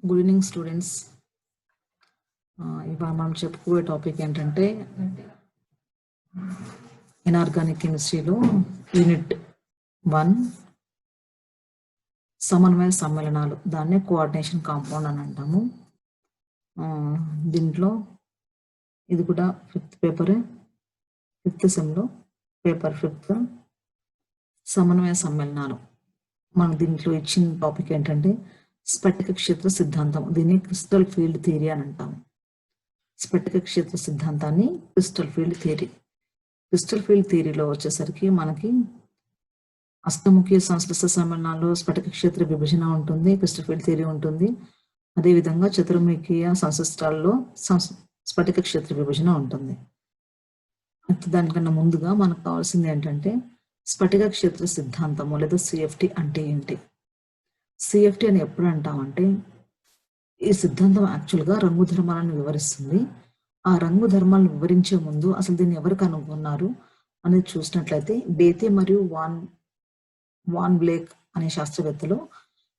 Good evening students. ఇవాళ మనం చెప్పుకోే topic ఏంటంటే ఇనార్గానిక్ కెమిస్ట్రీలో యూనిట్ 1 సమన్వయ సమ్మేళనాలు, దాన్నే కోఆర్డినేషన్ కాంపౌండ్ అని అంటాము. దీంట్లో ఇది కూడా 5th పేపర్, 5th సెమ్లో పేపర్ 5 సమన్వయ సమ్మేళనాలు. మనకు దీంట్లో ఇచ్చిన టాపిక్ ఏంటంటే స్ఫటిక క్షేత్ర సిద్ధాంతం. దీన్ని క్రిస్టల్ ఫీల్డ్ థియరీ అని అంటాము. స్ఫటిక క్షేత్ర సిద్ధాంతాన్ని crystal field theory. Crystal field థియరీలో వచ్చేసరికి మనకి అష్టముఖి సంశ్లిష్ట సమ్మేళనాల్లో స్ఫటిక క్షేత్ర విభజన ఉంటుంది, క్రిస్టల్ ఫీల్డ్ థియరీ ఉంటుంది. అదేవిధంగా చతుర్ముఖీయ సంశ్లిష్టాల్లో స్ఫటిక క్షేత్ర విభజన ఉంటుంది. దానికన్నా ముందుగా మనకు కావాల్సింది ఏంటంటే స్ఫటిక క్షేత్ర సిద్ధాంతము లేదా సిఎఫ్టి అంటే ఏంటి? సిఎఫ్టి అని ఎప్పుడు అంటామంటే, ఈ సిద్ధాంతం యాక్చువల్గా రంగు ధర్మాలను వివరిస్తుంది. ఆ రంగు ధర్మాలను వివరించే ముందు అసలు దీన్ని ఎవరు కనుగొన్నారు అనేది చూసినట్లయితే బేతే మరియు వాన్ బ్లేక్ అనే శాస్త్రవేత్తలు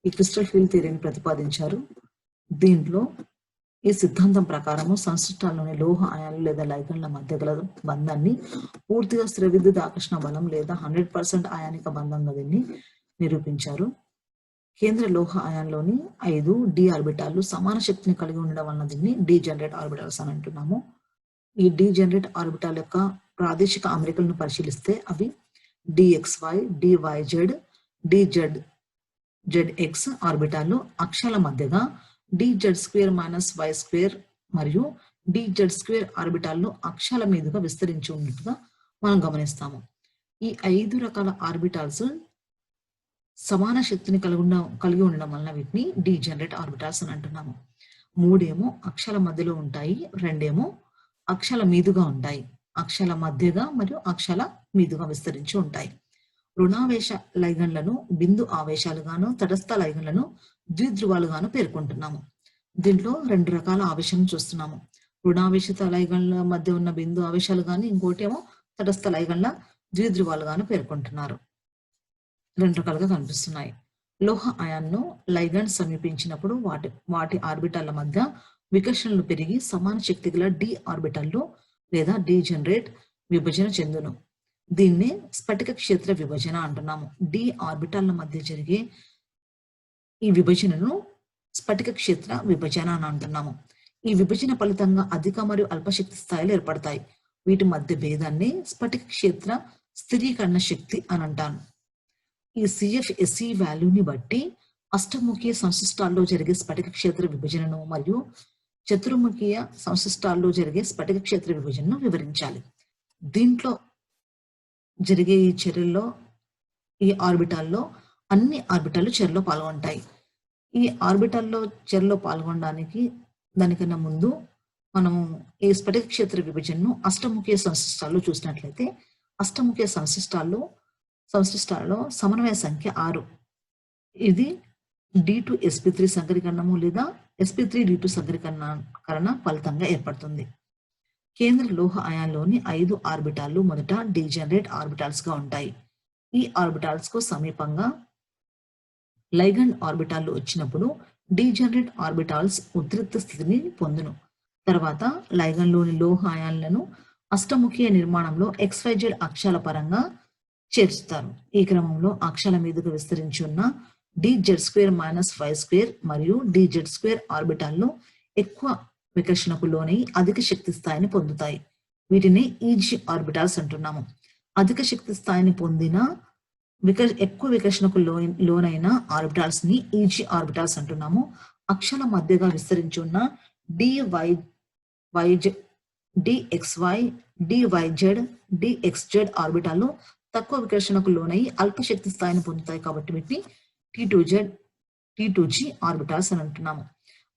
ఈ క్రిస్టల్ ఫీల్డ్ థియరీని ప్రతిపాదించారు. దీంట్లో ఈ సిద్ధాంతం ప్రకారము సంశ్లిష్టాల్లోని లోహ అయాన్లు లేదా లైగన్ల మధ్య గల బంధాన్ని పూర్తిగా స్థిర విద్యుత్ ఆకర్షణ బలం లేదా 100% అయానిక బంధంగా దీన్ని నిరూపించారు. కేంద్ర లోహ అయాన్లోని 5 డి ఆర్బిటాలు సమాన శక్తిని కలిగి ఉండడం వలన దీన్ని డీజనరేట్ ఆర్బిటాల్స్ అని అంటున్నాము. ఈ డీజనరేట్ ఆర్బిటాల్ యొక్క ప్రాదేశిక అమరికలను పరిశీలిస్తే అవి డిఎక్స్వై, డివైజెడ్, డిజెడ్ఎక్స్ ఆర్బిటాలు అక్షాల మధ్యగా dz2 - y2 మరియు dz2 ఆర్బిటాల్లో అక్షాల మీదుగా విస్తరించి ఉన్నట్టుగా మనం గమనిస్తాము. ఈ 5 రకాల ఆర్బిటాల్స్ సమాన శక్తిని కలిగి ఉండడం వలన వీటిని డీజనరేట్ ఆర్బిటాల్స్ అని అంటున్నాము. 3 ఏమో అక్షాల మధ్యలో ఉంటాయి, 2 ఏమో అక్షాల మీదుగా ఉంటాయి. అక్షాల మధ్యగా మరియు అక్షాల మీదుగా విస్తరించి ఉంటాయి. రుణావేశ లైగన్లను బిందు ఆవేశాలుగాను, తటస్థ లైగన్లను ద్విధ్రువాలుగాను పేర్కొంటున్నాము. దీంట్లో 2 రకాల ఆవేశాలను చూస్తున్నాము. రుణావేశిత లైగన్ల మధ్య ఉన్న బిందు ఆవేశాలు కానీ, ఇంకోటి ఏమో తటస్థ లైగన్ల ద్విధ్రువాలుగాను పేర్కొంటున్నారు. 2 రకాలుగా కనిపిస్తున్నాయి. లోహ అయాన్ను లైగన్ సమీపించినప్పుడు వాటి ఆర్బిటాల మధ్య వికర్షణలు పెరిగి సమాన శక్తి గల డి ఆర్బిటాల్లో లేదా డీజనరేట్ విభజన చెందును. దీన్నే స్ఫటిక క్షేత్ర విభజన అంటున్నాము. డి ఆర్బిటాల మధ్య జరిగే ఈ విభజనను స్ఫటిక క్షేత్ర విభజన అని అంటున్నాము. ఈ విభజన ఫలితంగా అధిక మరియు అల్పశక్తి స్థాయిలు ఏర్పడతాయి. వీటి మధ్య భేదాన్ని స్ఫటిక క్షేత్ర స్థిరీకరణ శక్తి అని అంటాను. ఈ సిఎఫ్ఎస్సి వాల్యూని బట్టి అష్టముఖీయ సంశ్లిష్టాల్లో జరిగే స్ఫటిక క్షేత్ర విభజనను మరియు చతుర్ముఖీయ సంశ్లిష్టాల్లో జరిగే స్ఫటిక క్షేత్ర విభజనను వివరించాలి. దీంట్లో జరిగే ఈ చర్యల్లో ఈ ఆర్బిటాల్లో అన్ని ఆర్బిటాలు చర్యలో పాల్గొంటాయి. ఈ ఆర్బిటాల్లో చర్యలో పాల్గొనడానికి దానికన్నా ముందు మనము ఈ స్ఫటిక క్షేత్ర విభజనను అష్టముఖీయ సంశ్లిష్టాల్లో చూసినట్లయితే అష్టముఖీయ సంశ్లిష్టాలలో సమన్వయ సంఖ్య 6. ఇది D2sp3 సంకరీకరణము లేదా sp3d2 సంకరీకరణ ఫలితంగా ఏర్పడుతుంది. కేంద్ర లోహ అయాన్లోని 5 ఆర్బిటాలు మొదట డీజనరేట్ ఆర్బిటాల్స్ గా ఉంటాయి. ఈ ఆర్బిటాల్స్ కు సమీపంగా లైగండ్ ఆర్బిటాలు వచ్చినప్పుడు డీజనరేట్ ఆర్బిటాల్స్ ఉద్రిక్త స్థితిని పొందును. తర్వాత లైగన్లోని లోహ అయాన్లను అష్టముఖీయ నిర్మాణంలో XYZ అక్షాల పరంగా చేర్చుతారు. ఈ క్రమంలో అక్షాల మీదుగా విస్తరించి ఉన్న dz2 - y2 మరియు dz2 ఆర్బిటాల్లో ఎక్కువ వికర్షణకు లోనై అధిక శక్తి స్థాయిని పొందుతాయి. వీటిని ఈజీ ఆర్బిటాల్స్ అంటున్నాము. అధిక శక్తి స్థాయిని పొందిన ఎక్కువ వికర్షణకు లోనైన ఆర్బిటాల్స్ ని ఈజీ ఆర్బిటాల్స్ అంటున్నాము. అక్షాల మధ్యగా విస్తరించి ఉన్న dxy, dyz, dxz ఆర్బిటాల్లో తక్కువ వికర్షణకు లోనై అల్పశక్తి స్థాయిని పొందుతాయి. కాబట్టి వీటిని T2G ఆర్బిటాల్స్ అని అంటున్నాము.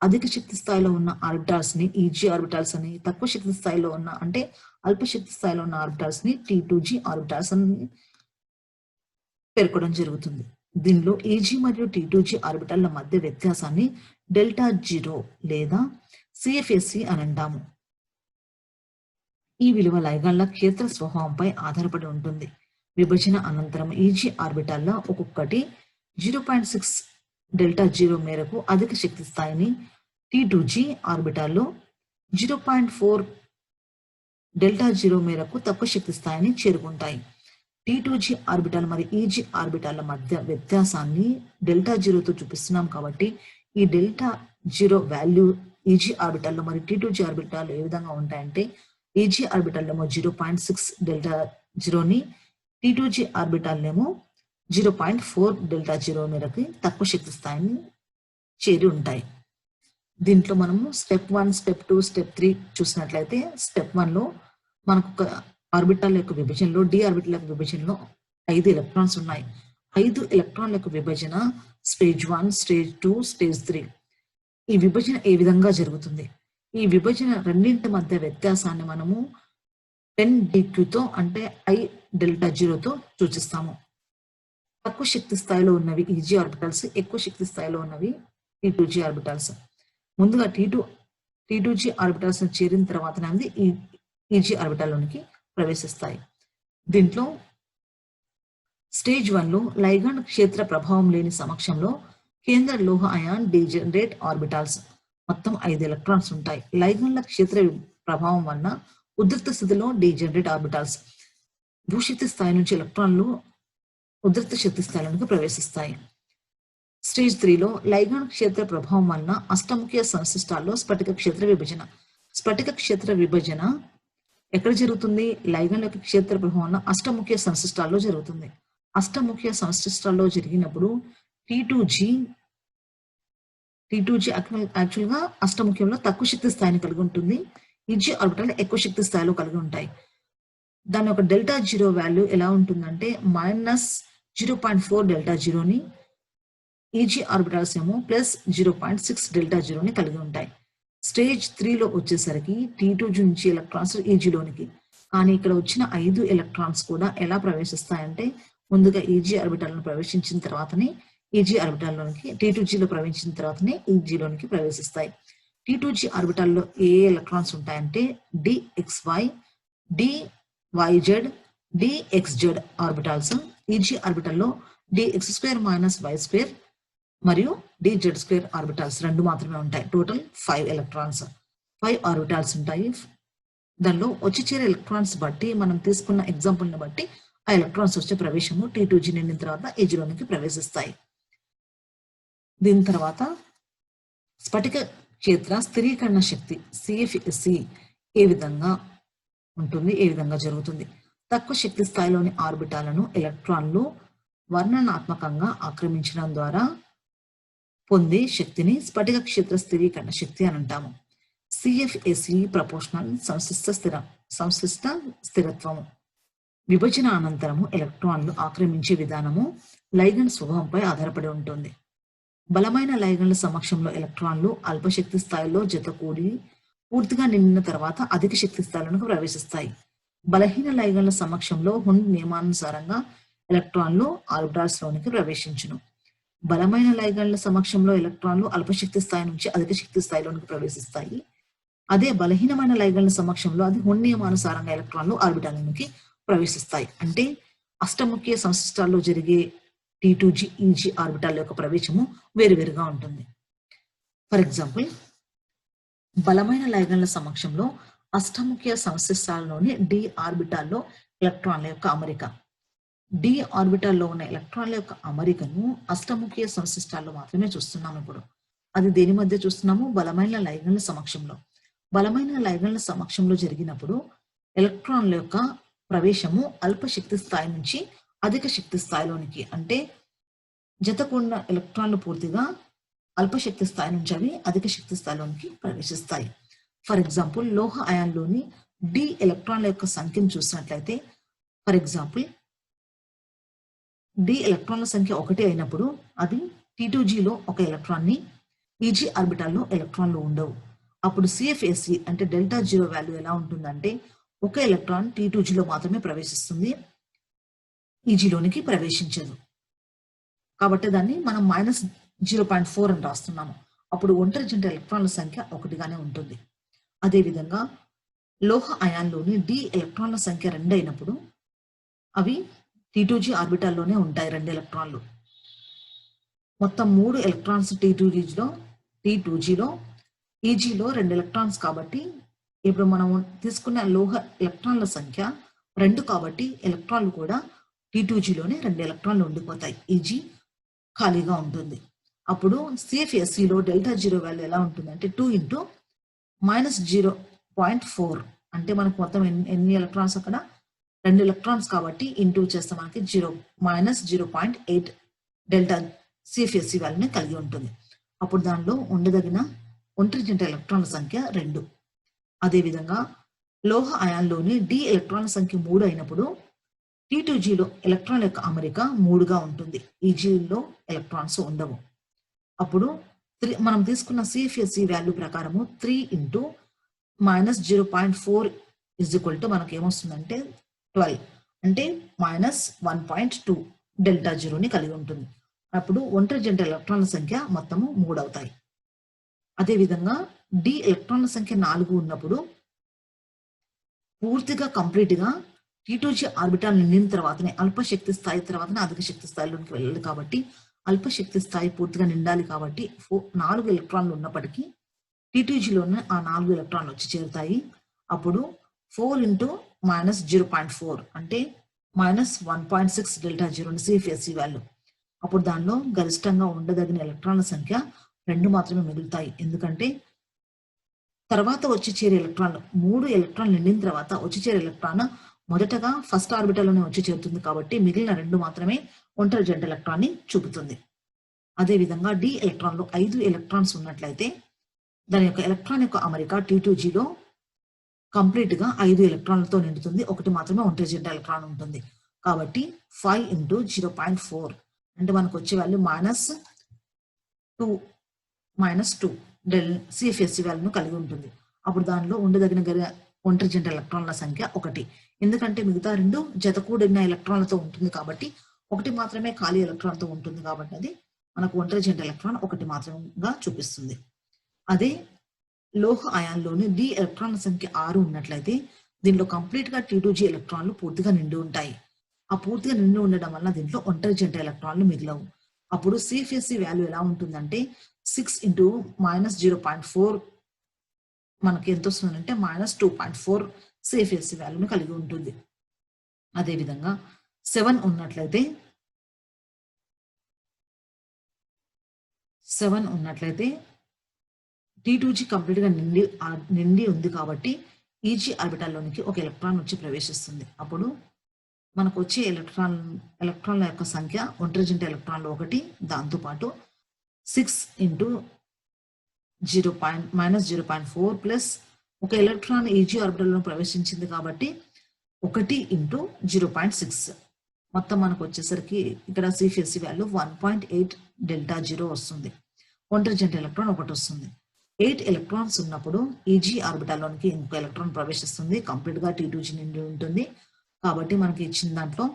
అధిక శక్తి స్థాయిలో ఉన్న ఆర్బిటాల్స్ ని ఈజీ ఆర్బిటాల్స్ అని, తక్కువ శక్తి స్థాయిలో ఉన్న అంటే అల్పశక్తి స్థాయిలో ఉన్న ఆర్బిటాల్స్ ని T2G ఆర్బిటాల్స్ అని పేర్కొనడం జరుగుతుంది. దీనిలో ఈజీ మరియు T2G ఆర్బిటాల మధ్య వ్యత్యాసాన్ని ΔO లేదా సిఎఫ్ఎస్సి అని అంటాము. ఈ విలువ లైగన్ల క్షేత్ర స్వభావంపై ఆధారపడి ఉంటుంది. విభజన అనంతరం ఈజీ ఆర్బిటాల్లో ఒక్కొక్కటి 0.6 డెల్టా జీరో మేరకు అధిక శక్తి స్థాయిని T2G ఆర్బిటాల్లో 0.4 డెల్టా జీరో మేరకు తక్కువ శక్తి స్థాయిని చేరుకుంటాయి. T2G ఆర్బిటాల్ మరియు EG ఆర్బిటాల మధ్య వ్యత్యాసాన్ని డెల్టా జీరోతో చూపిస్తున్నాం కాబట్టి ఈ డెల్టా జీరో వాల్యూ EG ఆర్బిటాల్లో మరియు T2G ఆర్బిటాల్లో ఏ విధంగా ఉంటాయంటే EG ఆర్బిటాల్లేమో 0.6 డెల్టా జీరోని, T2G ఆర్బిటాల్లేమో 0.4 డెల్టా జీరో మేరకు తక్కువ శక్తి స్థాయిని చేరి ఉంటాయి. దీంట్లో మనము స్టెప్ 1, స్టెప్ 2, స్టెప్ 3 చూసినట్లయితే స్టెప్ 1లో మనకు ఒక ఆర్బిటాల్ యొక్క విభజనలో డి ఆర్బిటాల్ యొక్క విభజనలో 5 ఎలక్ట్రాన్స్ ఉన్నాయి. 5 ఎలక్ట్రాన్ల యొక్క విభజన స్టేజ్ 1, స్టేజ్ 2, స్టేజ్ 3. ఈ విభజన ఏ విధంగా జరుగుతుంది? ఈ విభజన రెండింటి మధ్య వ్యత్యాసాన్ని మనము 10dQతో అంటే I డెల్టా జీరోతో సూచిస్తాము. తక్కువ శక్తి స్థాయిలో ఉన్నవి EG ఆర్బిటల్స్, ఎక్కువ శక్తి స్థాయిలో ఉన్నవి T2G ఆర్బిటల్స్. ముందుగా T2G ఆర్బిటల్స్ చేరిన తర్వాత EG ఆర్బిటాల్లోనికి ప్రవేశిస్తాయి. దీంట్లో స్టేజ్ 1లో లైగాండ్ క్షేత్ర ప్రభావం లేని సమక్షంలో కేంద్ర లోహ అయాన్ డీజనరేట్ ఆర్బిటాల్స్ మొత్తం 5 ఎలక్ట్రాన్స్ ఉంటాయి. లైగాండ్ల క్షేత్ర ప్రభావం వలన ఉధృత స్థితిలో డీజనరేట్ ఆర్బిటాల్స్ భూశక్తి స్థాయి నుంచి ఎలక్ట్రాన్లు ఉధృత శక్తి స్థాయిలోనికి ప్రవేశిస్తాయి. స్టేజ్ 3లో లైగాండ్ క్షేత్ర ప్రభావం వలన అష్టముఖియ సంశ్లిష్టాల్లో స్ఫటిక క్షేత్ర విభజన. స్ఫటిక క్షేత్ర విభజన ఎక్కడ జరుగుతుంది? లైగాండ్ యొక్క క్షేత్ర ప్రభావం వలన అష్టముఖియ సంశ్లిష్టాల్లో జరుగుతుంది. అష్టముఖియ సంశ్లిష్టాల్లో జరిగినప్పుడు T2G యాక్చువల్ గా అష్టముఖ్యంలో తక్కువ శక్తి స్థాయిని కలిగి ఉంటుంది. EG ఆర్బిటాల్ ఎక్కువ శక్తి స్థాయిలో కలిగి ఉంటాయి. దాని యొక్క డెల్టా జీరో వాల్యూ ఎలా ఉంటుందంటే -0.4 డెల్టా జీరోని, EG ఆర్బిటాల్స్ ఏమో +0.6 డెల్టా జీరోని కలిగి ఉంటాయి. స్టేజ్ 3లో వచ్చేసరికి T2G నుంచి ఎలక్ట్రాన్స్ EGలోనికి, కానీ ఇక్కడ వచ్చిన 5 ఎలక్ట్రాన్స్ కూడా ఎలా ప్రవేశిస్తాయంటే ముందుగా EG ఆర్బిటాలను ప్రవేశించిన తర్వాతనే EG ఆర్బిటాల్లోనికి, T2Gలో ప్రవేశించిన తర్వాతనే EGలోనికి ప్రవేశిస్తాయి. T2G ఆర్బిటాల్లో ఏ ఎలక్ట్రాన్స్ ఉంటాయంటే DXY, DYZ, DXZ orbitals. EG ఆర్బిటాల్లో DX² - Y² మరియు DZ² ఆర్బిటాల్స్ 2 మాత్రమే ఉంటాయి. టోటల్ 5 ఎలక్ట్రాన్స్, 5 ఆర్బిటాల్స్ ఉంటాయి. దానిలో వచ్చి చేరే ఎలక్ట్రాన్స్ బట్టి మనం తీసుకున్న ఎగ్జాంపుల్ ని బట్టి ఆ ఎలక్ట్రాన్స్ వచ్చే ప్రవేశము T2G నిండిన తర్వాత EGలోనికి ప్రవేశిస్తాయి. దీని తర్వాత స్ఫటిక క్షేత్ర స్థిరీకరణ శక్తి CFSE ఏ విధంగా ఉంటుంది, ఏ విధంగా జరుగుతుంది? తక్కువ శక్తి స్థాయిలోని ఆర్బిటాలను ఎలక్ట్రాన్లు వర్ణనాత్మకంగా ఆక్రమించడం ద్వారా పొందే శక్తిని స్ఫటిక క్షేత్ర స్థిరీకరణ శక్తి అని అంటాము. CFSE ప్రపోర్షనల్ సంశ్లిష్ట స్థిరత్వము. విభజన అనంతరము ఎలక్ట్రాన్లు ఆక్రమించే విధానము లైగండ్ స్వభావంపై ఆధారపడి ఉంటుంది. బలమైన లైగండ్ల సమక్షంలో ఎలక్ట్రాన్లు అల్పశక్తి స్థాయిలో జతకూడి పూర్తిగా నిండిన తర్వాత అధిక శక్తి స్థాయిలకు ప్రవేశిస్తాయి. బలహీన లైగండ్ల సమక్షంలో హుండ్ నియమానుసారంగా ఎలక్ట్రాన్లు ఆర్బిటాల్స్ లోనికి ప్రవేశించును. బలమైన లైగండ్ల సమక్షంలో ఎలక్ట్రాన్లు అల్పశక్తి స్థాయి నుంచి అధిక శక్తి స్థాయిలోనికి ప్రవేశిస్తాయి. అదే బలహీనమైన లైగండ్ల సమక్షంలో అది హుండ్ నియమానుసారంగా ఎలక్ట్రాన్లు ఆర్బిటాల్లోనికి ప్రవేశిస్తాయి. అంటే అష్టముఖ్య సంశ్లిష్టాల్లో జరిగే T2G, EG ఆర్బిటాల్ యొక్క ప్రవేశము వేరువేరుగా ఉంటుంది. ఫర్ ఎగ్జాంపుల్, బలమైన లైగండ్ల సమక్షంలో అష్టముఖ్య సంశ్లిష్టాల్లోని D ఆర్బిటాల్లో ఎలక్ట్రాన్ల యొక్క అమరిక. D ఆర్బిటాల్లో ఉన్న ఎలక్ట్రాన్ల యొక్క అమరికను అష్టముఖ్య సంశ్లిష్టాల్లో మాత్రమే చూస్తున్నాము. ఇప్పుడు అది దేని మధ్య చూస్తున్నాము? బలమైన లైగండ్ల సమక్షంలో. బలమైన లైగండ్ల సమక్షంలో జరిగినప్పుడు ఎలక్ట్రాన్ల యొక్క ప్రవేశము అల్ప శక్తి స్థాయి నుంచి అధిక శక్తి స్థాయిలోనికి, అంటే జతకూడిన ఎలక్ట్రాన్లు పూర్తిగా అల్పశక్తి స్థాయి నుంచి అవి అధిక శక్తి స్థాయిలోనికి ప్రవేశిస్తాయి. ఫర్ ఎగ్జాంపుల్, లోహ అయాన్లోని D ఎలక్ట్రాన్ల యొక్క సంఖ్యను చూసినట్లయితే, ఫర్ ఎగ్జాంపుల్ D ఎలక్ట్రాన్ల సంఖ్య 1 అయినప్పుడు అది T2Gలో ఒక ఎలక్ట్రాన్ని, EG ఆర్బిటాల్లో ఎలక్ట్రాన్లు ఉండవు. అప్పుడు CFSE అంటే డెల్టా జీరో వాల్యూ ఎలా ఉంటుందంటే ఒక ఎలక్ట్రాన్ T2Gలో మాత్రమే ప్రవేశిస్తుంది, EGలోనికి ప్రవేశించదు. కాబట్టి దాన్ని మనం -0.4 అని రాస్తున్నాము. అప్పుడు ఒంటరి జంట ఎలక్ట్రాన్ల సంఖ్య 1గానే ఉంటుంది. అదేవిధంగా లోహ అయాన్లోని D ఎలక్ట్రాన్ల సంఖ్య 2 అయినప్పుడు అవి T2G ఆర్బిటాల్లోనే ఉంటాయి 2 ఎలక్ట్రాన్లు. మొత్తం 3 ఎలక్ట్రాన్స్ T2Gలో ఈజీలో 2 ఎలక్ట్రాన్స్ కాబట్టి ఇప్పుడు మనం తీసుకున్న లోహ ఎలక్ట్రాన్ల సంఖ్య 2 కాబట్టి ఎలక్ట్రాన్లు కూడా T2Gలోనే 2 ఎలక్ట్రాన్లు ఉండిపోతాయి. ఈజీ ఖాళీగా ఉంటుంది. అప్పుడు CFSEలో డెల్టా జీరో వాల్యూ ఎలా ఉంటుందంటే 2 ఇంటూ -0.4 అంటే మనకు మొత్తం ఎన్ని ఎలక్ట్రాన్స్ అక్కడ 2 ఎలక్ట్రాన్స్ కాబట్టి ఇంటూ చేస్తే మనకి -0.8 డెల్టా CFSE వాల్యూని కలిగి ఉంటుంది. అప్పుడు దానిలో ఉండదగిన ఒంటరి జంట ఎలక్ట్రాన్ల సంఖ్య 2. అదేవిధంగా లోహ అయాన్లోని డి ఎలక్ట్రాన్ల సంఖ్య 3 అయినప్పుడు T2Gలో ఎలక్ట్రాన్ల యొక్క అమరిక 3గా ఉంటుంది. ఈజీలో ఎలక్ట్రాన్స్ ఉండవు. అప్పుడు మనం తీసుకున్న CFSE వాల్యూ ప్రకారము 3 ఇంటూ -0.4 ఇజ్ ఈక్వల్ టు మనకి ఏమొస్తుందంటే 12 అంటే -1.2 డెల్టా జీరోని కలిగి ఉంటుంది. అప్పుడు ఒంటరి జంట ఎలక్ట్రాన్ల సంఖ్య మొత్తము 3 అవుతాయి. అదేవిధంగా డి ఎలక్ట్రాన్ల సంఖ్య 4 ఉన్నప్పుడు పూర్తిగా కంప్లీట్గా T2G ఆర్బిటాల్ నిండిన తర్వాతనే అల్పశక్తి స్థాయి తర్వాతనే అధిక శక్తి స్థాయిలోకి వెళ్ళాలి కాబట్టి అల్పశక్తి స్థాయి పూర్తిగా నిండాలి కాబట్టి 4 ఎలక్ట్రాన్లు ఉన్నప్పటికీ T2Gలోనే ఆ 4 ఎలక్ట్రాన్లు వచ్చి చేరుతాయి. అప్పుడు 4 ఇంటూ -0.4 అంటే -1.6 డెల్టా జీరోని CFSE వాల్యూ. అప్పుడు దానిలో గరిష్టంగా ఉండదగిన ఎలక్ట్రాన్ల సంఖ్య 2 మాత్రమే మిగులుతాయి. ఎందుకంటే తర్వాత వచ్చి చేరే ఎలక్ట్రాన్లు 3 ఎలక్ట్రాన్లు నిండిన తర్వాత వచ్చి చేరే ఎలక్ట్రాన్ మొదటగా ఫస్ట్ ఆర్బిటల్లోనే వచ్చి చేరుతుంది కాబట్టి మిగిలిన 2 మాత్రమే ఒంటరి జంట ఎలక్ట్రాన్ని చూపుతుంది. అదేవిధంగా డి ఎలక్ట్రాన్లో 5 ఎలక్ట్రాన్స్ ఉన్నట్లయితే దాని యొక్క ఎలక్ట్రాన్ యొక్క అమరిక T2Gలో కంప్లీట్ గా 5 ఎలక్ట్రాన్లతో నిండుతుంది. ఒకటి మాత్రమే ఒంటరి జంట ఎలక్ట్రాన్ ఉంటుంది. కాబట్టి 5 ఇంటూ 0.4 అంటే మనకు వచ్చే వాల్యూ -2 CFSE వాల్యూను కలిగి ఉంటుంది. అప్పుడు దానిలో ఉండదగిన ఒంటరి జంట ఎలక్ట్రాన్ల సంఖ్య 1. ఎందుకంటే మిగతా 2 జతకూడిన ఎలక్ట్రాన్లతో ఉంటుంది కాబట్టి ఒకటి మాత్రమే ఖాళీ ఎలక్ట్రాన్తో ఉంటుంది కాబట్టి అది మనకు ఒంటరి జంట ఎలక్ట్రాన్ 1 మాత్రంగా చూపిస్తుంది. అదే లోహ అయాన్లోని డి ఎలక్ట్రాన్ల సంఖ్య 6 ఉన్నట్లయితే దీనిలో కంప్లీట్ గా T2G ఎలక్ట్రాన్లు పూర్తిగా నిండి ఉంటాయి. ఆ పూర్తిగా నిండి ఉండడం వల్ల దీంట్లో ఒంటరి జంట ఎలక్ట్రాన్లు మిగిలవు. అప్పుడు CFSE వాల్యూ ఎలా ఉంటుందంటే 6 ఇంటూ -0.4 మనకి ఎంత వస్తుందంటే -2.4 CFSE వాల్యూని కలిగి ఉంటుంది. అదేవిధంగా 7 ఉన్నట్లయితే T2G కంప్లీట్ గా నిండి ఉంది కాబట్టి ఈజీ ఆర్బిటాల్లోనికి ఒక ఎలక్ట్రాన్ వచ్చి ప్రవేశిస్తుంది. అప్పుడు మనకు వచ్చే ఎలక్ట్రాన్ల యొక్క సంఖ్య ఒంటరి జంట ఎలక్ట్రాన్లు 1 దాంతోపాటు 6 ఇంటూ -0.4 ప్లస్ ఒక ఎలక్ట్రాన్ ఈజీ ఆర్బిటల్లో ప్రవేశించింది కాబట్టి 1 ఇంటూ 0.6 మొత్తం మనకు వచ్చేసరికి ఇక్కడ CFSE వాల్యూ 1.8 డెల్టా జీరో వస్తుంది. ఒంటరి జంట ఎలక్ట్రాన్ 1 వస్తుంది. 8 ఎలక్ట్రాన్స్ ఉన్నప్పుడు ఈజీ ఆర్బిటాల్లోనికి ఇంకొక ఎలక్ట్రాన్ ప్రవేశిస్తుంది. కంప్లీట్ గా T2G నిండి ఉంటుంది కాబట్టి మనకి ఇచ్చిన దాంట్లో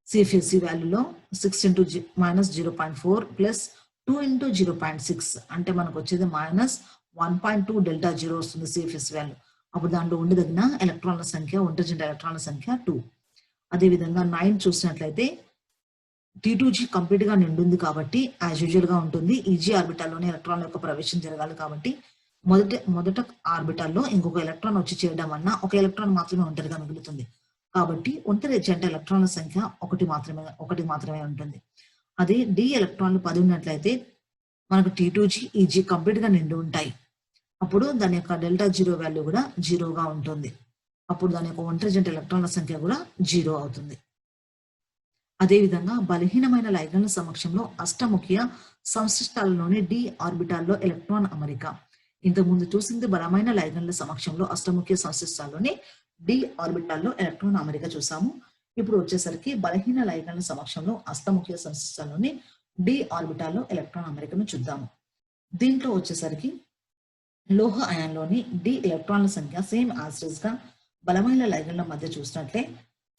CFSE వాల్యూలో 6 ఇంటూ -0.4 ప్లస్ 2 ఇంటూ 0.6 అంటే మనకు వచ్చేది -1.2 డెల్టా జీరో వస్తుంది CFSE వాల్యూ. అప్పుడు దాంట్లో ఉండదగిన ఎలక్ట్రాన్ల సంఖ్య ఒంటరి జంట ఎలక్ట్రాన్ల సంఖ్య 2. అదేవిధంగా 9 చూసినట్లయితే T2G కంప్లీట్ గా నిండుంది కాబట్టి యాజ్ యూజువల్ గా ఉంటుంది. ఈజీ ఆర్బిటాల్లోనే ఎలక్ట్రాన్ యొక్క ప్రవేశం జరగాలి కాబట్టి మొదట ఆర్బిటాల్లో ఇంకొక ఎలక్ట్రాన్ వచ్చి చేరడం వలన ఒక ఎలక్ట్రాన్ మాత్రమే ఒంటరిగా మిగులుతుంది. కాబట్టి ఒంటరి జంట ఎలక్ట్రాన్ల సంఖ్య 1 మాత్రమే ఉంటుంది. అదే డి ఎలక్ట్రాన్లు 10 ఉన్నట్లయితే మనకు T2G ఈజీ కంప్లీట్ గా నిండి ఉంటాయి. అప్పుడు దాని యొక్క డెల్టా జీరో వాల్యూ కూడా 0గా ఉంటుంది. అప్పుడు దాని యొక్క ఒంటరి జంట ఎలక్ట్రాన్ల సంఖ్య కూడా 0 అవుతుంది. అదేవిధంగా బలహీనమైన లైగన్ల సమక్షంలో అష్టముఖ్య సంశ్లిష్టాలలోని డి ఆర్బిటాల్లో ఎలక్ట్రాన్ అమరిక. ఇంతకుముందు చూసింది బలమైన లైగన్ల సమక్షంలో అష్టముఖ్య సంశ్లిష్టాల్లోని డి ఆర్బిటాల్లో ఎలక్ట్రాన్ అమరిక చూసాము. ఇప్పుడు వచ్చేసరికి బలహీన లైగన్ల సమక్షంలో అష్టముఖ్య సంశ్లిష్టాల్లోని డి ఆర్బిటాల్లో ఎలక్ట్రాన్ అమరికను చూద్దాము. దీంట్లో వచ్చేసరికి లోహ అయాన్లోని డి ఎలక్ట్రాన్ల సంఖ్య సేమ్ యాజ్ గా బలమైన లైగన్ల మధ్య చూసినట్లే